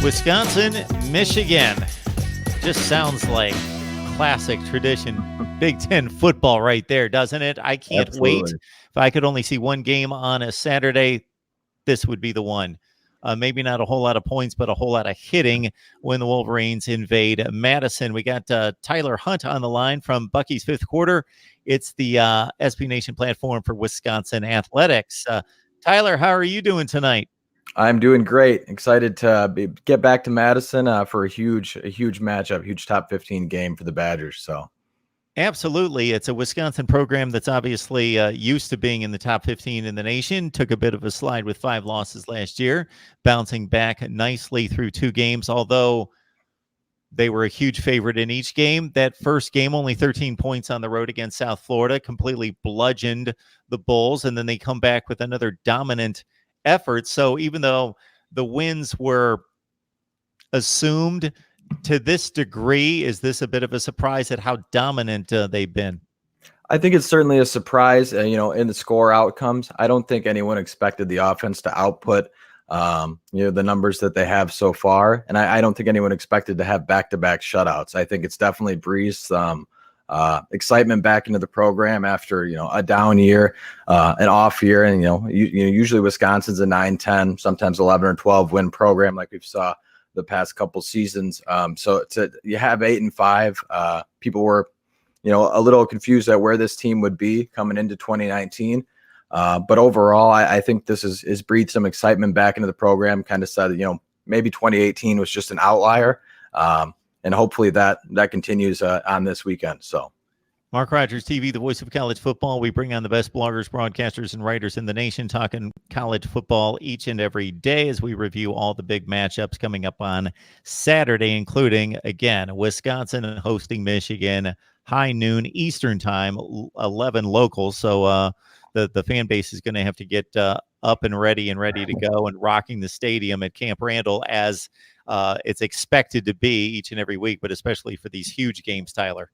Wisconsin, Michigan. Just sounds like classic tradition. Big Ten football right there, doesn't it? I can't wait. Absolutely. If I could only see one game on a Saturday, this would be the one. Maybe not a whole lot of points, but a whole lot of hitting when the Wolverines invade Madison. We got Tyler Hunt on the line from Bucky's Fifth Quarter. It's the SB Nation platform for Wisconsin athletics. Tyler, how are you doing tonight? I'm doing great. Excited to get back to Madison for a huge matchup, huge top 15 game for the Badgers. So Absolutely. It's a Wisconsin program that's obviously used to being in the top 15 in the nation. Took a bit of a slide with 5 losses last year, bouncing back nicely through 2 games, although they were a huge favorite in each game. That first game, only 13 points on the road against South Florida, completely bludgeoned the Bulls, and then they come back with another dominant effort. So even though the wins were assumed to this degree, is this a bit of a surprise at how dominant they've been? I think it's certainly a surprise, in the score outcomes. I don't think anyone expected the offense to output, the numbers that they have so far. And I don't think anyone expected to have back-to-back shutouts. I think it's definitely breezed some excitement back into the program after, a down year, an off year. And, usually Wisconsin's a 9-10, sometimes 11 or 12 win program like we've saw the past couple seasons. So you have 8-5, people were, a little confused at where this team would be coming into 2019. But overall, I think this is breathed some excitement back into the program, kind of said, maybe 2018 was just an outlier. And hopefully that continues on this weekend. So MarkRogersTV, the voice of college football. We bring on the best bloggers, broadcasters, and writers in the nation, talking college football each and every day as we review all the big matchups coming up on Saturday, including, again, Wisconsin hosting Michigan, high noon Eastern time, 11 local. So the fan base is going to have to get up and ready to go and rocking the stadium at Camp Randall as it's expected to be each and every week, but especially for these huge games, Tyler.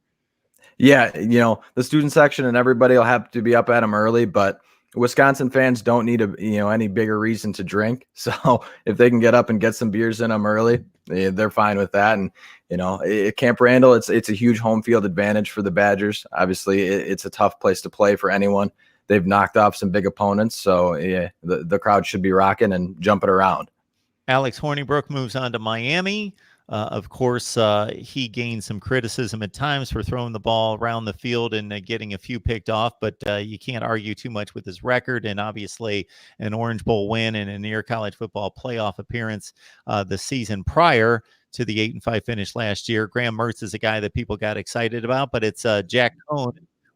Yeah, the student section and everybody will have to be up at them early, but Wisconsin fans don't need any bigger reason to drink. So if they can get up and get some beers in them early, they're fine with that. And at Camp Randall, it's a huge home field advantage for the Badgers. Obviously, it's a tough place to play for anyone. They've knocked off some big opponents, so yeah, the crowd should be rocking and jumping around. Alex Hornibrook moves on to Miami. Of course, he gained some criticism at times for throwing the ball around the field and getting a few picked off, but you can't argue too much with his record, and obviously an Orange Bowl win and a near college football playoff appearance the season prior to the 8-5 finish last year. Graham Mertz is a guy that people got excited about, but it's Jack Coan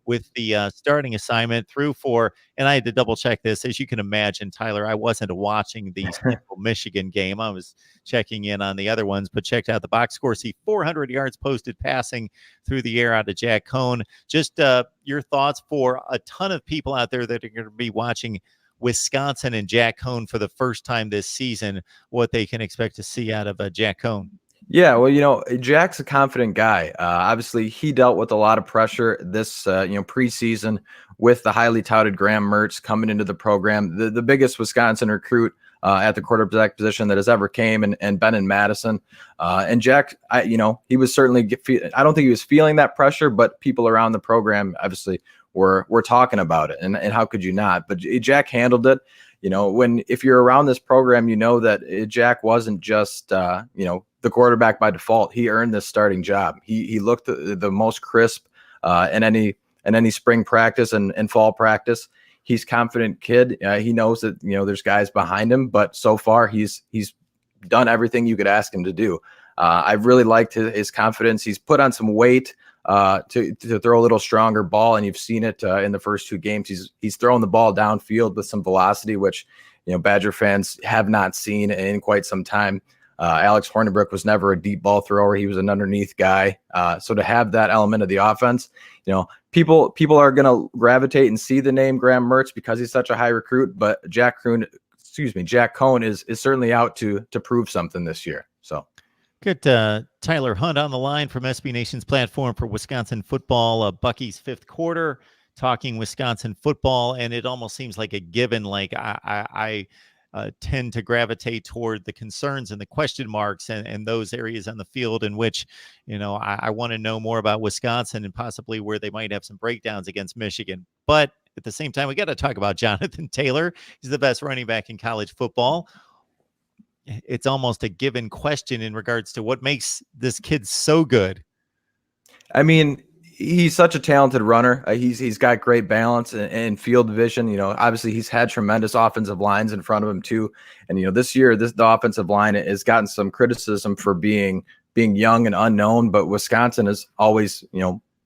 with the starting assignment through for, and I had to double check this. As you can imagine, Tyler, I wasn't watching the Central Michigan game. I was checking in on the other ones, but checked out the box score. See 400 yards posted passing through the air out of Jack Coan. Just your thoughts for a ton of people out there that are going to be watching Wisconsin and Jack Coan for the first time this season, what they can expect to see out of Jack Coan. Yeah, well, Jack's a confident guy. Obviously, he dealt with a lot of pressure this, preseason with the highly touted Graham Mertz coming into the program, the biggest Wisconsin recruit at the quarterback position that has ever came and been in Madison. And Jack, he was certainly, I don't think he was feeling that pressure, but people around the program obviously were talking about it. And how could you not? But Jack handled it. If you're around this program, that Jack wasn't just, the quarterback by default. He earned this starting job. He looked the most crisp in any spring practice and fall practice. He's a confident kid. He knows that there's guys behind him, but so far he's done everything you could ask him to do. I've really liked his confidence. He's put on some weight to throw a little stronger ball, and you've seen it in the first 2 games. He's throwing the ball downfield with some velocity, which Badger fans have not seen in quite some time. Alex Hornibrook was never a deep ball thrower. He was an underneath guy. So to have that element of the offense, people are going to gravitate and see the name Graham Mertz because he's such a high recruit. But Jack Coan is certainly out to prove something this year. So Good. Tyler Hunt on the line from SB Nation's platform for Wisconsin football, Bucky's Fifth Quarter, talking Wisconsin football, and it almost seems like a given. Like I tend to gravitate toward the concerns and the question marks and those areas on the field in which, I want to know more about Wisconsin and possibly where they might have some breakdowns against Michigan. But at the same time, we got to talk about Jonathan Taylor. He's the best running back in college football. It's almost a given question in regards to what makes this kid so good. I mean, he's such a talented runner. He's got great balance and field vision. Obviously he's had tremendous offensive lines in front of him too. And this year, the offensive line has gotten some criticism for being young and unknown, but Wisconsin has always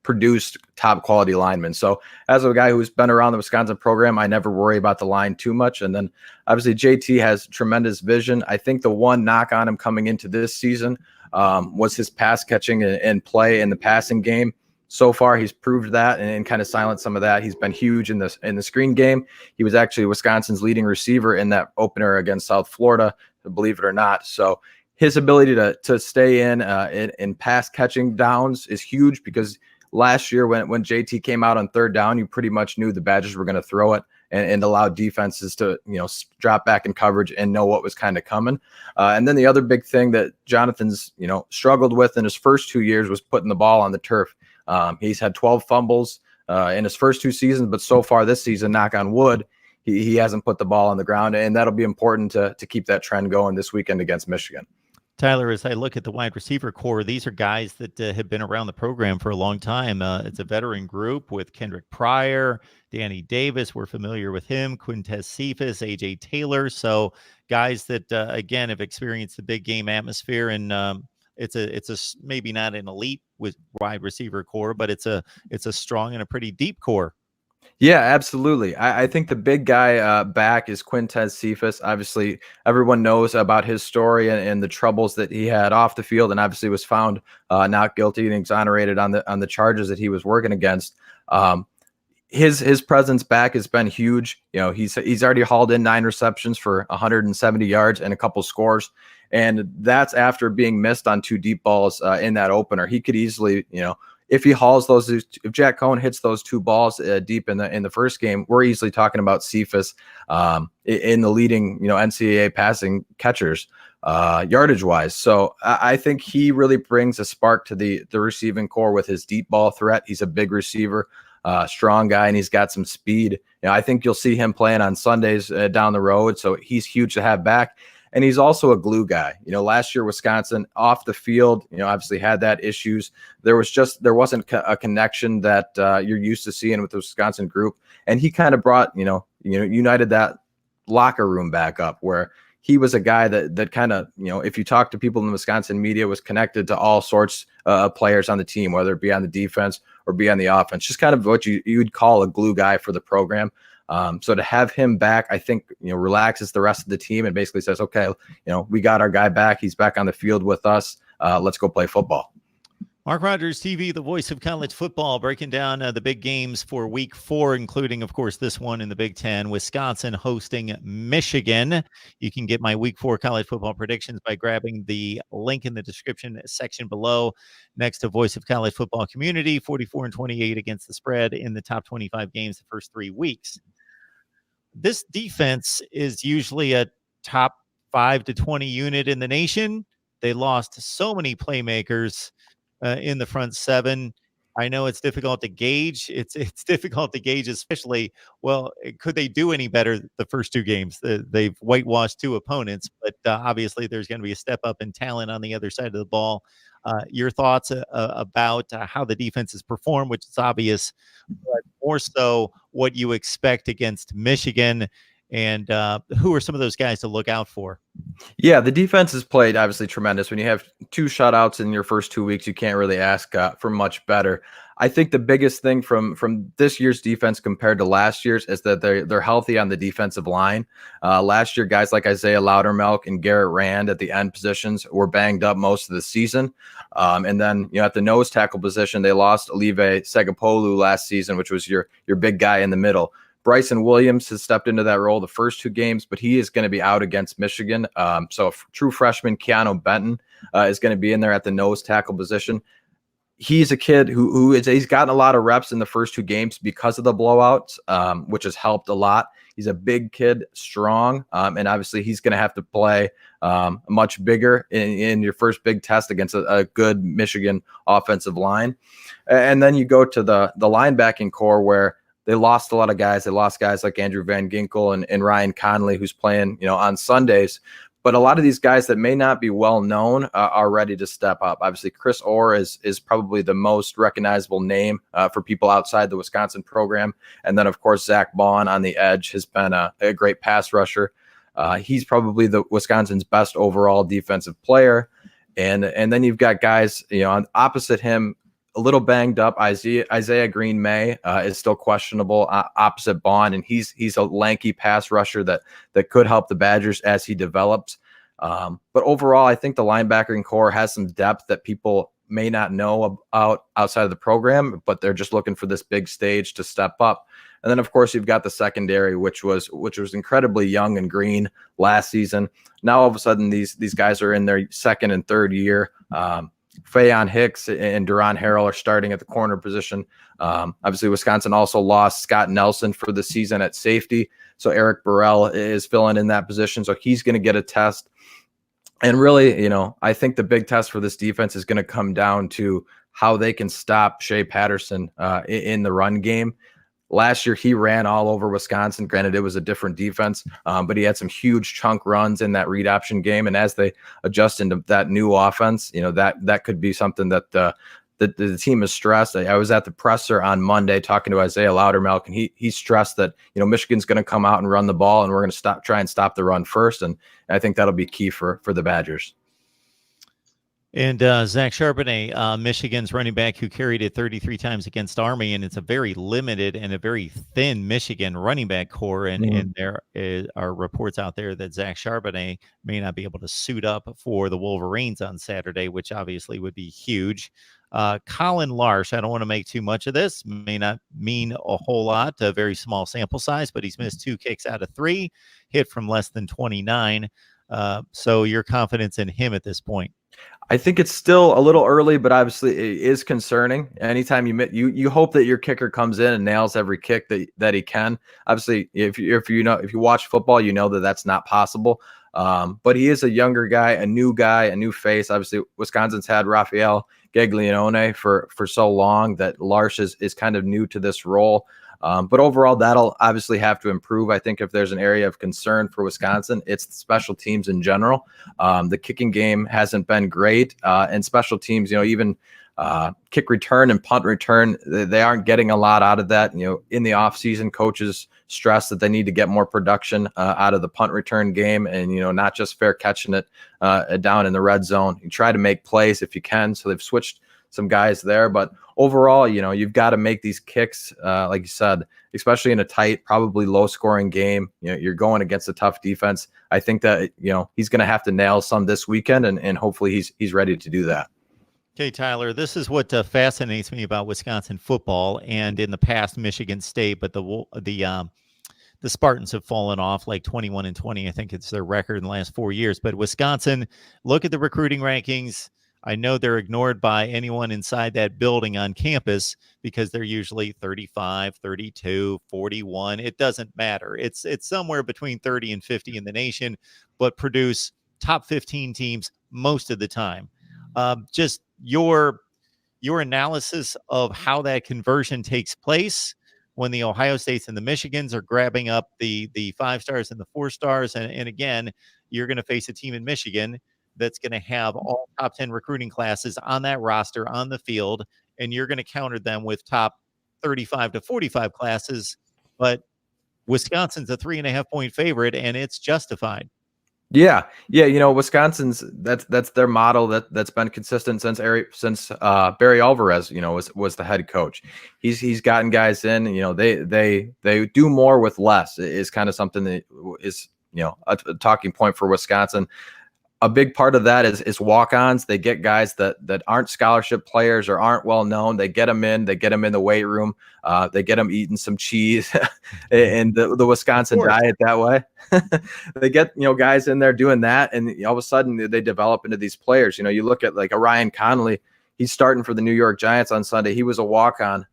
produced top quality linemen. So as a guy who's been around the Wisconsin program, I never worry about the line too much. And then obviously JT has tremendous vision. I think the one knock on him coming into this season was his pass catching and play in the passing game. So far, he's proved that and kind of silenced some of that. He's been huge in the screen game. He was actually Wisconsin's leading receiver in that opener against South Florida, believe it or not. So his ability to stay in pass catching downs is huge, because last year when JT came out on third down, you pretty much knew the Badgers were going to throw it and allow defenses to drop back in coverage and know what was kind of coming. And then the other big thing that Jonathan's struggled with in his first 2 years was putting the ball on the turf. He's had 12 fumbles in his first 2 seasons, but so far this season, knock on wood, he hasn't put the ball on the ground, and that'll be important to keep that trend going this weekend against Michigan. Tyler, as I look at the wide receiver core, these are guys that have been around the program for a long time. It's a veteran group with Kendrick Pryor, Danny Davis. We're familiar with him, Quinton Cephas, A.J. Taylor. So guys that, again, have experienced the big game atmosphere. And it's a maybe not an elite with wide receiver core, but it's a strong and a pretty deep core. Yeah, absolutely. I think the big guy back is Quinton Cephas. Obviously, everyone knows about his story and the troubles that he had off the field, and obviously was found not guilty and exonerated on the charges that he was working against. His presence back has been huge. He's already hauled in 9 receptions for 170 yards and a couple scores, and that's after being missed on 2 deep balls in that opener. He could easily, if he hauls those, if Jack Coan hits those 2 balls deep in the first game, we're easily talking about Cephas in the leading NCAA passing catchers yardage wise. So I think he really brings a spark to the receiving core with his deep ball threat. He's a big receiver, strong guy, and he's got some speed. I think you'll see him playing on Sundays down the road. So he's huge to have back. And he's also a glue guy. Last year, Wisconsin off the field, obviously had that issues. There wasn't a connection that you're used to seeing with the Wisconsin group. And he kind of brought, united that locker room back up, where he was a guy that kind of, if you talk to people in the Wisconsin media, was connected to all sorts of players on the team, whether it be on the defense or be on the offense, just kind of what you'd call a glue guy for the program. So to have him back, I think, relaxes the rest of the team and basically says, okay, we got our guy back. He's back on the field with us. Let's go play football. MarkRogersTV, the voice of college football, breaking down the big games for week 4, including, of course, this one in the Big Ten, Wisconsin hosting Michigan. You can get my week 4 college football predictions by grabbing the link in the description section below next to Voice of College Football Community, 44-28 against the spread in the top 25 games the first 3 weeks. This defense is usually a top 5 to 20 unit in the nation. They lost so many playmakers in the front 7. I know it's difficult to gauge. It's difficult to gauge, especially, could they do any better the first 2 games? They've whitewashed 2 opponents, but obviously there's going to be a step up in talent on the other side of the ball. Your thoughts about how the defense has performed, which is obvious, but more so what you expect against Michigan, and who are some of those guys to look out for? Yeah, the defense has played obviously tremendous. When you have 2 shutouts in your first 2 weeks, you can't really ask for much better. I think the biggest thing from this year's defense compared to last year's is that they're healthy on the defensive line. Last year, guys like Isaiah Loudermilk and Garrett Rand at the end positions were banged up most of the season. And then, at the nose tackle position, they lost Olive Segapolu last season, which was your big guy in the middle. Bryson Williams has stepped into that role the first 2 games, but he is going to be out against Michigan. So true freshman Keanu Benton is going to be in there at the nose tackle position. He's a kid he's gotten a lot of reps in the first 2 games because of the blowouts, which has helped a lot. He's a big kid, strong, and obviously he's going to have to play much bigger in your first big test against a good Michigan offensive line. And then you go to the linebacking core where they lost a lot of guys. They lost guys like Andrew Van Ginkel and Ryan Conley, who's playing, on Sundays. But a lot of these guys that may not be well known are ready to step up. Obviously, Chris Orr is probably the most recognizable name for people outside the Wisconsin program. And then, of course, Zach Bond on the edge has been a great pass rusher. He's probably the Wisconsin's best overall defensive player. And then you've got guys, on opposite him, a little banged up. Isaiah Green May is still questionable opposite Bond, and he's a lanky pass rusher that could help the Badgers as he develops. But overall, I think the linebacking core has some depth that people may not know about outside of the program, but they're just looking for this big stage to step up. And then, of course, you've got the secondary, which was incredibly young and green last season. Now, all of a sudden, these guys are in their second and third year. Fayon Hicks and Duron Harrell are starting at the corner position. Obviously, Wisconsin also lost Scott Nelson for the season at safety. So Eric Burrell is filling in that position. So he's going to get a test. And really, I think the big test for this defense is going to come down to how they can stop Shea Patterson in the run game. Last year, he ran all over Wisconsin. Granted, it was a different defense, but he had some huge chunk runs in that read option game. And as they adjust into that new offense, that could be something that the team is stressed. I was at the presser on Monday talking to Isaiah Loudermilk, and he stressed that Michigan's going to come out and run the ball, and we're going to try and stop the run first. And I think that'll be key for the Badgers. And Zach Charbonnet, Michigan's running back who carried it 33 times against Army, and it's a very limited and a very thin Michigan running back core. And there are reports out there that Zach Charbonnet may not be able to suit up for the Wolverines on Saturday, which obviously would be huge. Colin Larsh, I don't want to make too much of this, may not mean a whole lot, a very small sample size, but he's missed 2 kicks out of 3, hit from less than 29. So your confidence in him at this point? I think it's still a little early, but obviously it is concerning. Anytime you hope that your kicker comes in and nails every kick that he can. Obviously, if you watch football, that's not possible. But he is a younger guy, a new face. Obviously, Wisconsin's had Rafael Gaglione for so long that Larsh is kind of new to this role. But overall, that'll obviously have to improve. I think if there's an area of concern for Wisconsin, it's the special teams in general. The kicking game hasn't been great, and special teams, even kick return and punt return, they aren't getting a lot out of that. In the offseason, coaches stress that they need to get more production out of the punt return game, and not just fair catching it down in the red zone. You try to make plays if you can. So they've switched some guys there, but overall, you've got to make these kicks, like you said, especially in a tight, probably low-scoring game. You're going against a tough defense. I think that he's going to have to nail some this weekend, and hopefully he's ready to do that. Okay, Tyler, this is what fascinates me about Wisconsin football, and in the past, Michigan State, but the Spartans have fallen off like 21-20. I think it's their record in the last 4 years. But Wisconsin, look at the recruiting rankings. I know they're ignored by anyone inside that building on campus because they're usually 35, 32, 41. It doesn't matter. It's somewhere between 30 and 50 in the nation, but produce top 15 teams most of the time. Just your analysis of how that conversion takes place when the Ohio States and the Michigans are grabbing up the 5 stars and the 4 stars. And again, you're going to face a team in Michigan that's going to have all top 10 recruiting classes on that roster on the field, and you're going to counter them with top 35 to 45 classes. But Wisconsin's a 3.5-point favorite, and it's justified. Yeah. Wisconsin's that's their model that's been consistent since Barry Alvarez, was the head coach. He's gotten guys in. They do more with less is kind of something that is a talking point for Wisconsin. A big part of that is walk-ons. They get guys that aren't scholarship players or aren't well known. They get them in. They get them in the weight room. They get them eating some cheese and the Wisconsin diet that way. They get guys in there doing that, and all of a sudden they develop into these players. You look at like a Ryan Conley. He's starting for the New York Giants on Sunday. He was a walk-on.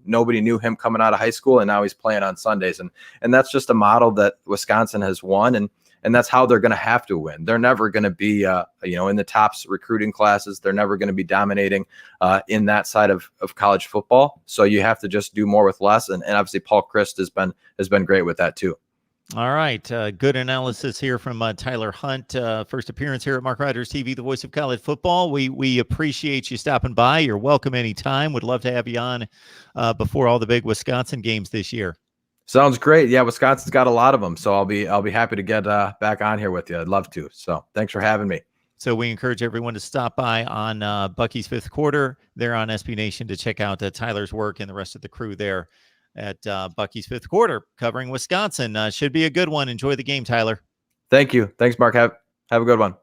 Nobody knew him coming out of high school, and now he's playing on Sundays. And that's just a model that Wisconsin has won, and that's how they're going to have to win. They're never going to be, in the top recruiting classes. They're never going to be dominating in that side of college football. So you have to just do more with less. And obviously Paul Christ has been great with that too. All right. Good analysis here from Tyler Hunt. First appearance here at Mark Rogers TV, the voice of college football. We appreciate you stopping by. You're welcome anytime. Would love to have you on before all the big Wisconsin games this year. Sounds great. Yeah, Wisconsin's got a lot of them, so I'll be happy to get back on here with you. I'd love to. So thanks for having me. So we encourage everyone to stop by on Bucky's Fifth Quarter there on SB Nation to check out Tyler's work and the rest of the crew there at Bucky's Fifth Quarter covering Wisconsin. Should be a good one. Enjoy the game, Tyler. Thank you. Thanks, Mark. Have a good one.